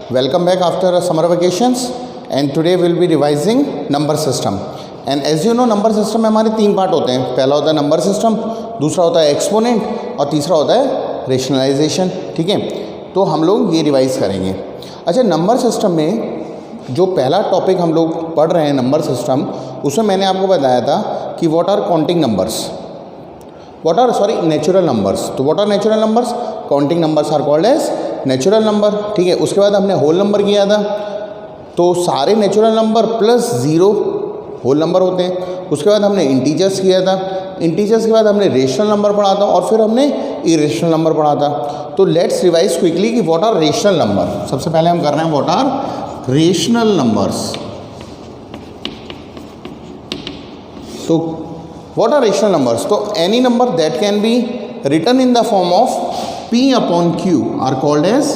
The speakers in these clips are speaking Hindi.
Welcome back after summer vacations and today we'll be revising number system. And as you know number system में हमारे तीन पार्ट होते हैं. पहला होता है नंबर सिस्टम, दूसरा होता है एक्सपोनेंट और तीसरा होता है रेशनलाइजेशन. ठीक है, तो हम लोग ये रिवाइज करेंगे. अच्छा, नंबर सिस्टम में जो पहला टॉपिक हम लोग पढ़ रहे हैं नंबर सिस्टम, उसमें मैंने आपको बताया था कि what are counting numbers, natural numbers. तो what are natural numbers? Counting numbers are called as natural number. ठीक है, उसके बाद हमने होल नंबर किया था, तो सारे natural number plus zero whole number होते हैं. उसके बाद हमने इंटीजर्स किया था, इंटीजर्स के बाद हमने रेशनल नंबर पढ़ा था और फिर हमने इरेशनल नंबर पढ़ा था. तो लेट्स रिवाइज क्विकली कि व्हाट आर रेशनल नंबर. सबसे पहले हम कर रहे हैं व्हाट आर रेशनल नंबर्स. तो व्हाट आर रेशनल नंबर्स? तो any number that can be written in the form of P upon Q are called as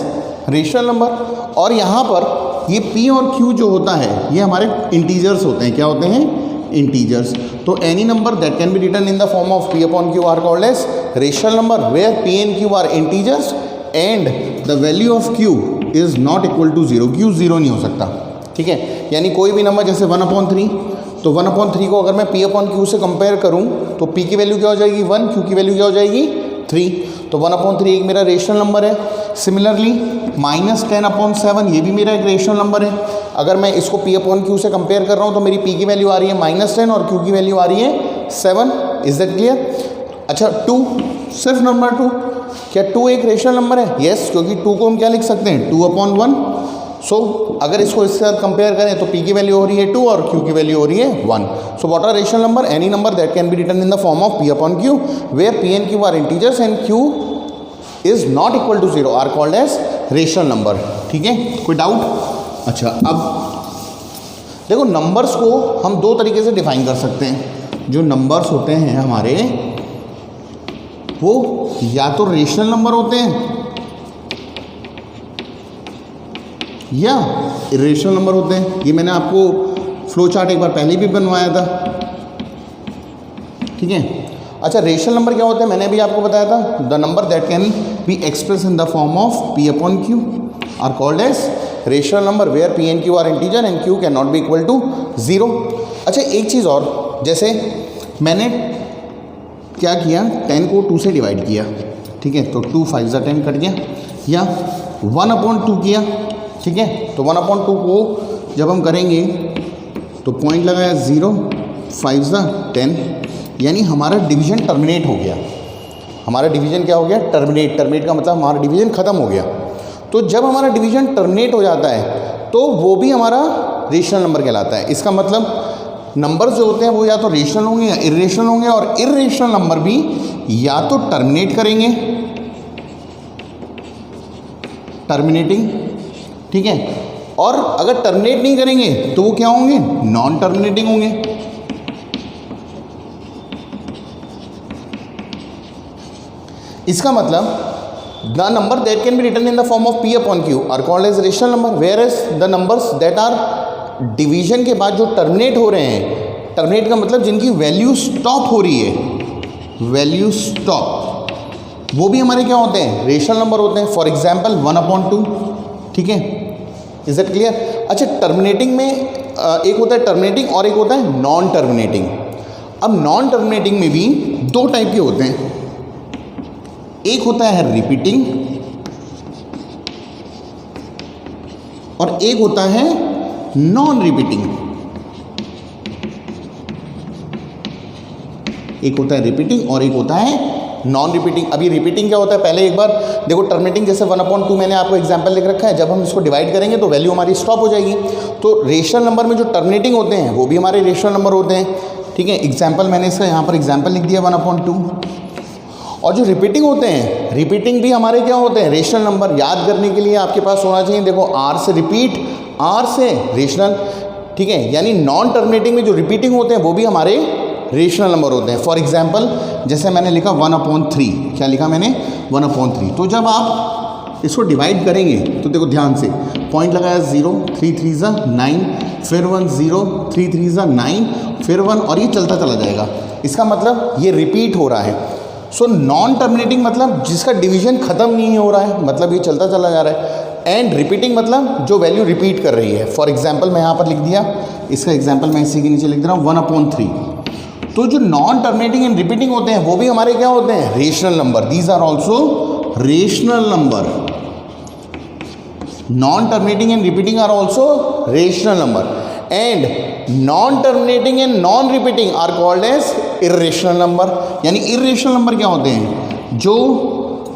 rational number. और यहाँ पर ये P और Q जो होता है ये हमारे इंटीजर्स होते हैं. क्या होते हैं? इंटीजर्स. तो any number that can be written in the form of P upon Q are called as rational number where P and Q are integers and the value of Q is not equal to zero. Q zero नहीं हो सकता. ठीक है, यानी कोई भी नंबर जैसे 1/3, तो 1/3 को अगर मैं P अपॉन Q से कंपेयर करूँ तो P की वैल्यू क्या हो जाएगी 1, Q की वैल्यू क्या हो जाएगी 3. तो 1/3 एक मेरा रेशनल नंबर है. सिमिलरली -10/7 ये भी मेरा एक रेशनल नंबर है. अगर मैं इसको P अपॉन Q से कंपेयर कर रहा हूँ तो मेरी P की वैल्यू आ रही है -10 और Q की वैल्यू आ रही है 7. Is that clear? अच्छा, 2, सिर्फ नंबर 2, क्या 2 एक रेशनल नंबर है? यस, क्योंकि 2 को हम क्या लिख सकते हैं 2/1. सो अगर इसको इसके साथ कंपेयर करें तो P की वैल्यू हो रही है 2 और Q की वैल्यू हो रही है 1. So what are rational number? Any number that can be written in the form of P upon Q where P and Q are integers and Q is not equal to zero are called as rational number. ठीक है, कोई डाउट? अच्छा, अब देखो नंबर्स को हम दो तरीके से डिफाइन कर सकते हैं. जो नंबर्स होते हैं हमारे वो या तो रेशनल नंबर होते हैं या इरेशनल नंबर होते हैं. ये मैंने आपको फ्लो चार्ट एक बार पहले भी बनवाया था. ठीक है, अच्छा, रेशनल नंबर क्या होते हैं? मैंने अभी आपको बताया था the number that can be express in the form of P upon Q are called as rational number where P and Q are integer and Q can not be equal to zero. अच्छा, एक चीज़ और, जैसे मैंने क्या किया 10 को 2 से डिवाइड किया. ठीक है, तो 2 5 10 कट गया, या 1/2 किया. ठीक है, तो 1/2 को जब हम करेंगे तो पॉइंट लगाया 0, 5 10, यानी हमारा डिवीजन टर्मिनेट हो गया. हमारा डिवीजन क्या हो गया? टर्मिनेट का मतलब हमारा डिवीजन ख़त्म हो गया. तो जब हमारा डिवीजन टर्मिनेट हो जाता है तो वो भी हमारा रेशनल नंबर कहलाता है. इसका मतलब नंबर्स जो होते हैं वो या तो रेशनल होंगे या इरेशनल होंगे, और इरेशनल नंबर भी या तो टर्मिनेट करेंगे, टर्मिनेटिंग. ठीक है, और अगर टर्मिनेट नहीं करेंगे तो वो क्या होंगे? नॉन टर्मिनेटिंग होंगे. इसका मतलब the number that can be written in the form of P upon Q are called as rational number where as the numbers that are division के बाद जो टर्मिनेट हो रहे हैं, टर्मिनेट का मतलब जिनकी वैल्यू स्टॉप हो रही है, वैल्यू स्टॉप, वो भी हमारे क्या होते हैं? रेशनल नंबर होते हैं. For example 1/2. ठीक है, इज दैट क्लियर? अच्छा, टर्मिनेटिंग में एक होता है टर्मिनेटिंग और एक होता है नॉन टर्मिनेटिंग. अब नॉन टर्मिनेटिंग में भी दो टाइप के होते हैं. एक होता है रिपीटिंग और एक होता है नॉन रिपीटिंग. एक होता है रिपीटिंग और एक होता है नॉन रिपीटिंग. अभी रिपीटिंग क्या होता है पहले एक बार देखो. टर्मिनेटिंग जैसे 1/2 मैंने आपको एग्जांपल लिख रखा है, जब हम इसको डिवाइड करेंगे तो वैल्यू हमारी स्टॉप हो जाएगी. तो रेशनल नंबर में जो टर्मिनेटिंग होते हैं वो भी हमारे रेशनल नंबर होते हैं. ठीक है, एग्जाम्पल मैंने इसका यहाँ पर एग्जाम्पल लिख दिया 1/2. और जो रिपीटिंग होते हैं, रिपीटिंग भी हमारे क्या होते हैं? Rational number. याद करने के लिए आपके पास होना चाहिए, देखो R से रिपीट, R से रेशनल. ठीक है, यानी नॉन टर्मिनेटिंग में जो रिपीटिंग होते हैं वो भी हमारे रेशनल नंबर होते हैं. फॉर एग्जाम्पल जैसे मैंने लिखा 1/3. क्या लिखा मैंने? 1/3. तो जब आप इसको डिवाइड करेंगे तो देखो ध्यान से, पॉइंट लगाया 0, 3 3 9, फिर 1 0, 3 3 9, फिर 1, और ये चलता चला जाएगा. इसका मतलब ये रिपीट हो रहा है. सो नॉन टर्मिनेटिंग मतलब जिसका डिवीजन ख़त्म नहीं हो रहा है, मतलब ये चलता चला जा रहा है. एंड रिपीटिंग मतलब जो वैल्यू रिपीट कर रही है। फॉर एग्जाम्पल मैं यहाँ पर लिख दिया, इसका एग्जाम्पल मैं इसी के नीचे लिख दे रहा हूँ 1/3। तो जो नॉन टर्मिनेटिंग एंड रिपीटिंग होते हैं वो भी हमारे क्या होते हैं, rational number. These are also rational number. Non terminating and repeating are also rational number, and non terminating and non repeating are called as irrational number. यानी इर्रेशनल नंबर क्या होते हैं, जो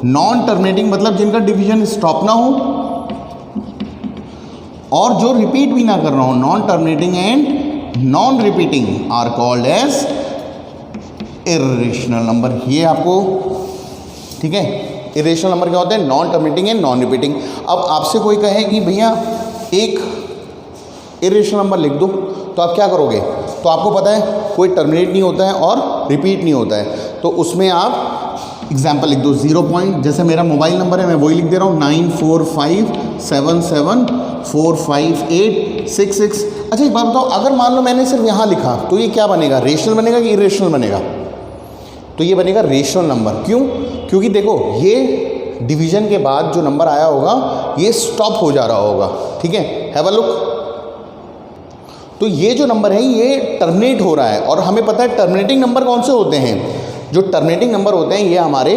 नॉन टर्मिनेटिंग मतलब जिनका डिवीजन स्टॉप ना हो और जो रिपीट भी ना कर रहा हो। Non terminating and non repeating are called as irrational number. ये आपको ठीक है। इरेशनल नंबर क्या होते हैं, non terminating and non repeating. अब आपसे कोई कहे कि भैया एक इरेशनल नंबर लिख दो, तो आप क्या करोगे, तो आपको पता है कोई टर्मिनेट नहीं होता है और रिपीट नहीं होता है, तो उसमें आप एग्जाम्पल लिख दो 0 पॉइंट, जैसे मेरा मोबाइल नंबर है मैं वही लिख दे रहा हूँ 9457745866। अच्छा एक बात बताओ, अगर मान लो मैंने सिर्फ यहाँ लिखा तो ये क्या बनेगा, रेशनल बनेगा कि इरेशनल बनेगा, तो ये बनेगा रेशनल नंबर। क्यों, क्योंकि देखो ये डिवीजन के बाद जो नंबर आया होगा ये स्टॉप हो जा रहा होगा, ठीक है। हैव अ लुक, तो ये जो नंबर है ये टर्मिनेट हो रहा है, और हमें पता है टर्मिनेटिंग नंबर कौन से होते हैं, जो टर्मिनेटिंग नंबर होते हैं ये हमारे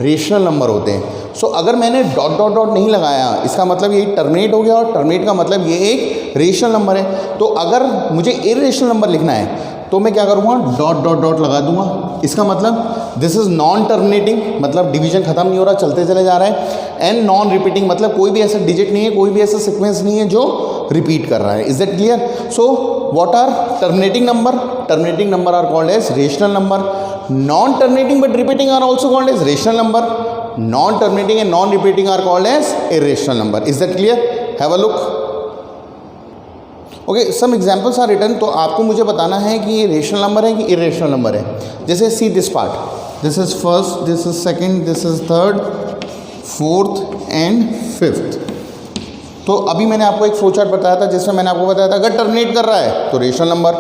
रेशनल नंबर होते हैं। सो अगर मैंने डॉट डॉट डॉट नहीं लगाया, इसका मतलब ये टर्मिनेट हो गया, और टर्मिनेट का मतलब ये एक रेशनल नंबर है। तो अगर मुझे इरेशनल नंबर लिखना है तो मैं क्या करूँगा, डॉट डॉट डॉट लगा दूंगा। इसका मतलब दिस इज़ नॉन टर्मिनेटिंग, मतलब डिवीजन खत्म नहीं हो रहा, चलते चले जा रहा है। एंड नॉन रिपीटिंग मतलब कोई भी ऐसा डिजिट नहीं है, कोई भी ऐसा सीक्वेंस नहीं है जो रिपीट कर रहा है। Is that clear? So what are terminating number? Terminating number are called as rational number. Non terminating but repeating are also called as rational number. Non terminating and non repeating are called as irrational number. Is that clear? Have a look. Okay, some examples are written. तो आपको मुझे बताना है कि ये रेशनल नंबर है कि इरेशनल नंबर है। जैसे see this part, this is first, this is second, this is third, fourth and fifth. तो अभी मैंने आपको एक फ्लो चार्ट बताया था जिसमें मैंने आपको बताया था अगर टर्मिनेट कर रहा है तो रेशनल नंबर,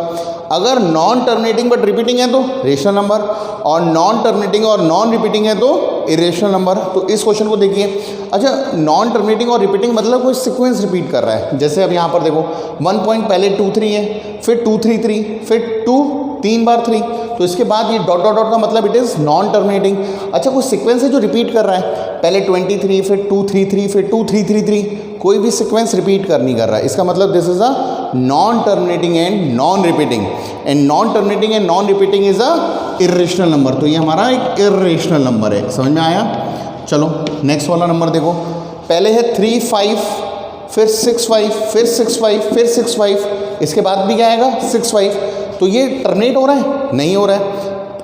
अगर नॉन टर्मिनेटिंग बट रिपीटिंग है तो रेशनल नंबर, और नॉन टर्मिनेटिंग और नॉन रिपीटिंग है तो इरेशनल नंबर। तो इस क्वेश्चन को देखिए। अच्छा, नॉन टर्मिनेटिंग और रिपीटिंग मतलब कोई सीक्वेंस रिपीट कर रहा है। जैसे अब यहाँ पर देखो 1 पॉइंट पहले 2 3 है, फिर 2 3 3, फिर 2 3 बार 3, तो इसके बाद ये डॉट डॉट डॉट का मतलब इट इज़ नॉन टर्मिनेटिंग। अच्छा, कोई सीक्वेंस है जो रिपीट कर रहा है, पहले 23, फिर 2 3 3, फिर 2 3 3 3, कोई भी सीक्वेंस रिपीट कर नहीं कर रहा है, इसका मतलब this is a non terminating and non repeating. And non terminating and non repeating is a irrational number. तो ये हमारा एक इरेशनल नंबर है। समझ में आया? चलो नेक्स्ट वाला नंबर देखो। पहले है 3 5, फिर 6 5, फिर 6 5, फिर 6 5, इसके बाद भी क्या आएगा 6 5। तो ये टर्मिनेट हो रहा है? नहीं हो रहा है।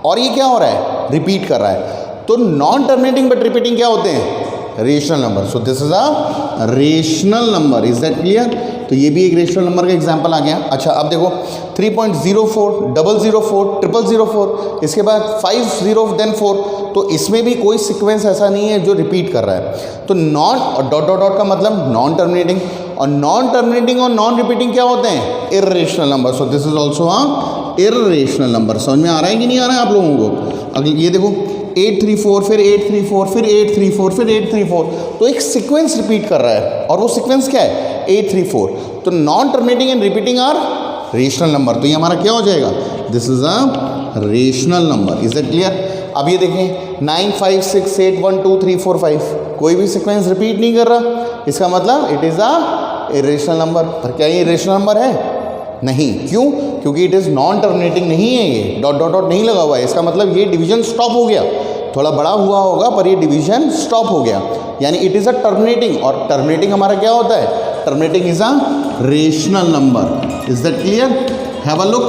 और ये क्या हो रहा है? रिपीट कर रहा है। तो नॉन टर्मिनेटिंग बट रिपीटिंग क्या होते हैं? Rational number. So this is a rational number. Is that clear? तो ये भी एक रेशनल नंबर का एग्जांपल आ गया। अच्छा, अब देखो 3.04, 004, 0004, इसके बाद 50 देन 4, तो इसमें भी कोई सीक्वेंस ऐसा नहीं है जो रिपीट कर रहा है। तो नॉन और डॉट डॉट डॉट का मतलब नॉन टर्मिनेटिंग, और नॉन टर्मिनेटिंग और नॉन रिपीटिंग क्या होते हैं? Irrational number. So this is also a irrational number. समझ में आ रहा है कि नहीं आ रहा है आप लोगों को? अगले ये देखो 834, फिर 834, फिर 834, फिर 834, तो एक सीक्वेंस रिपीट कर रहा है, और वो सीक्वेंस क्या है? 834। तो non terminating and repeating are rational number. तो ये हमारा क्या हो जाएगा? This is a rational number. Is it clear? अब ये देखें 9 5 6 8 1 2 3 4 5, कोई भी सीक्वेंस रिपीट नहीं कर रहा, इसका मतलब it is a irrational number. पर क्या ये रेशनल नंबर है? नहीं। क्यों? क्योंकि इट इज़ नॉन टर्मिनेटिंग नहीं है, ये डॉट डॉट डॉट नहीं लगा हुआ है, इसका मतलब ये डिवीजन स्टॉप हो गया। थोड़ा बड़ा हुआ होगा पर ये डिवीजन स्टॉप हो गया, यानी इट इज़ अ टर्मिनेटिंग। और टर्मिनेटिंग हमारा क्या होता है? Terminating is a rational number. Is that clear? Have a look.